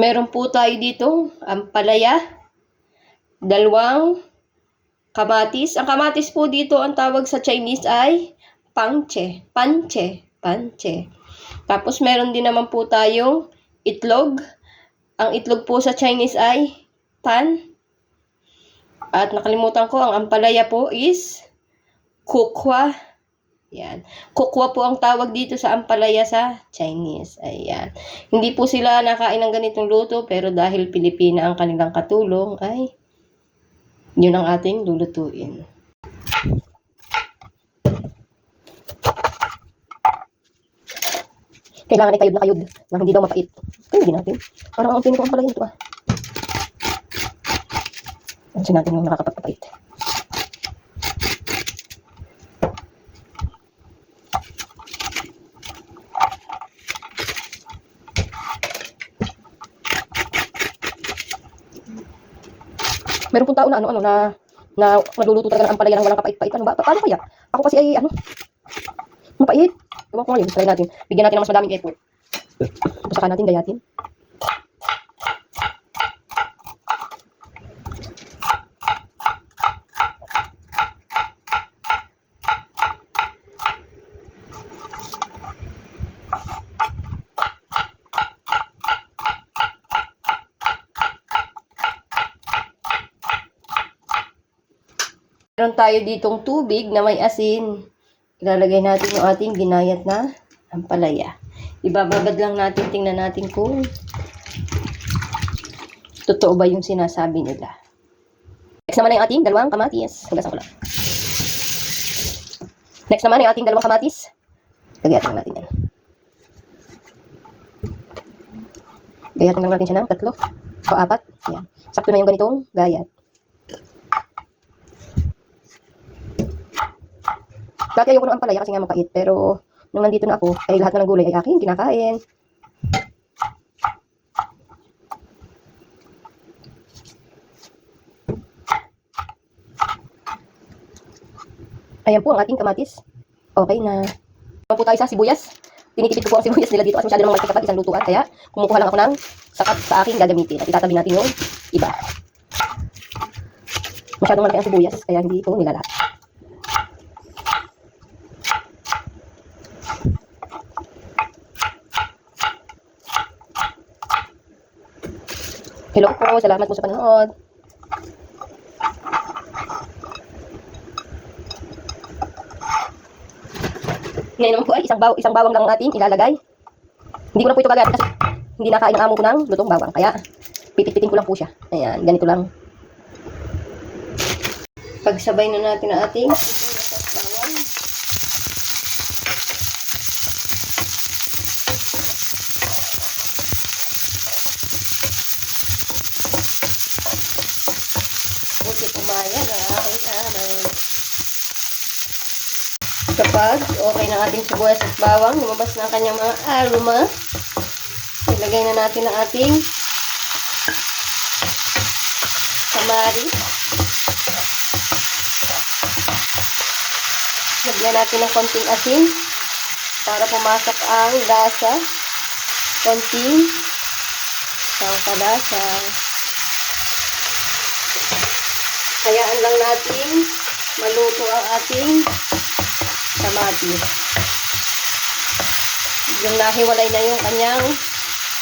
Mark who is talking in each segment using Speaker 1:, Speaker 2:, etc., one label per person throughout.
Speaker 1: Meron po tayo dito ampalaya, dalawang kamatis. Ang kamatis po dito, ang tawag sa Chinese ay panche. Tapos meron din naman po tayong itlog. Ang itlog po sa Chinese ay tan. At nakalimutan ko, ang ampalaya po is kukwa. Yan. Kukwa po ang tawag dito sa ampalaya sa Chinese. Ayan. Hindi po sila nakain ng ganitong luto, pero dahil Pilipina ang kanilang katulong, ay yun ang ating lulutuin. Kailangan ay kayod na kayod na hindi daw mapait. Kayodin natin. Parang ang pinig ko ang ampalaya nito ah. Ansin natin yung nakakapagpapait. Meron pong tao na na nagluluto talaga ng ampalaya ng walang kapait-pait. Ano ba? Paano kaya? Ako kasi ay mapait. Ewan ko ngayon, try natin. Bigyan natin ng mas madaming effort. Tapos saka natin gayatin. Meron tayo ditong tubig na may asin. Ilalagay natin yung ating ginayat na ampalaya. Ibababad lang natin, tingnan natin kung totoo ba yung sinasabi nila. Next naman ay yung ating dalawang kamatis. Hugasan ko lang. Next naman ay yung ating dalawang kamatis. Gayatan lang natin yan. Gayatan lang natin siya ng 3 o 4. Yan. Sakto na yung ganitong gayat. Dati ayoko ng ampalaya kasi nga mapait, pero nung nandito na ako, ay lahat na ng gulay ay aking kinakain. Ayan po ang ating kamatis. Okay na. Naman po tayo sa sibuyas. Tinitipid ko po ang sibuyas nila dito kasi masyado namang malaki kapag isang lutuan. Kaya kumukuha lang ako ng sakat sa aking gagamitin. At itatabi natin yung iba. Masyadong malaki ang sibuyas, kaya hindi ko nilalahat. Hello po, salamat po sa panonood. Ngayon naman po ay isang bawang lang ang ating ilalagay. Hindi ko na po ito gagawin kasi hindi nakain ang amo ko ng lutong bawang. Kaya pipit-pitin ko lang po siya. Ayan, ganito lang. Pagsabay na natin ang ating bawang. Buti pumaya ng aking amo. Kapag okay na ating sibuyas at bawang, lumabas na ang kanyang mga aroma, ilagay na natin ang ating kamatis. Lagyan natin ng konting asin para pumasok ang lasa. Konting sangkalasa. Hayaan lang natin maluto ang ating kamatis. Yung nahiwalay na yung kanyang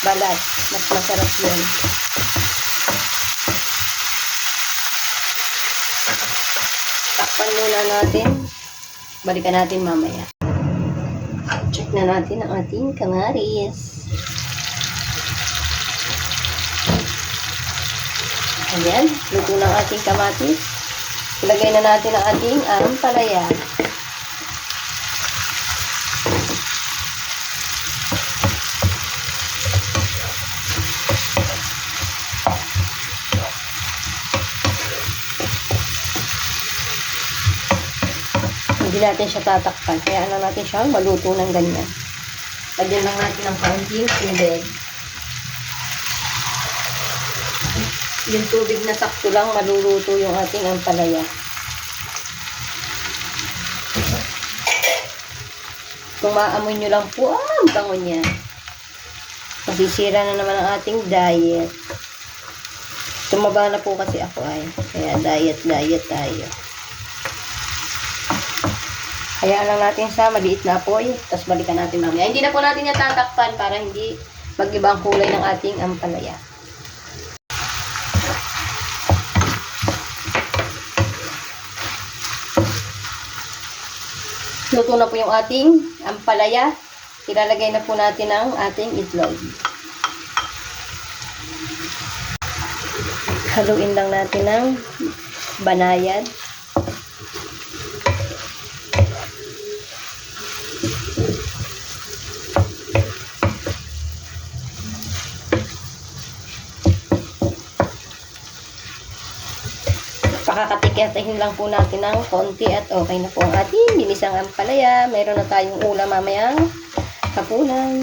Speaker 1: balat. Mas masarap yun. Takpan muna natin. Balikan natin mamaya. Check na natin ang ating kamatis. Ayan. Luto na ang ating kamatis. Ilagay na natin ang ating ampalaya. Hindi natin siya tatakpan. Kaya ano natin siyang maluto ng ganyan. Lagyan lang natin ng kaunting tubig. Yung tubig na sakto lang maluluto yung ating ampalaya. Kung maamoy nyo lang po, ang bango niya. Masisira na naman ang ating diet. Tumaba na po kasi ako ay. Kaya diet tayo. Hayaan lang natin sa maliit na apoy. Tapos balikan natin mamaya. Hindi na po natin yung tatakpan para hindi mag-iba ang kulay ng ating ampalaya. Luto na po yung ating ampalaya. Ilalagay na po natin ang ating itlog. Haluin lang natin ng banayad. Pakakatikitahin lang po natin ng konti at okay na po ang ating ginisang ampalaya. Meron na tayong ulam mamayang hapunan.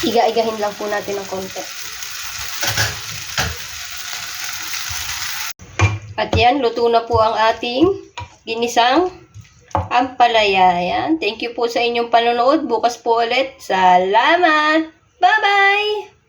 Speaker 1: Iga-igahin lang po natin ng konti. At yan, luto na po ang ating ginisang ampalaya. Yan. Thank you po sa inyong panonood. Bukas po ulit. Salamat! Bye-bye!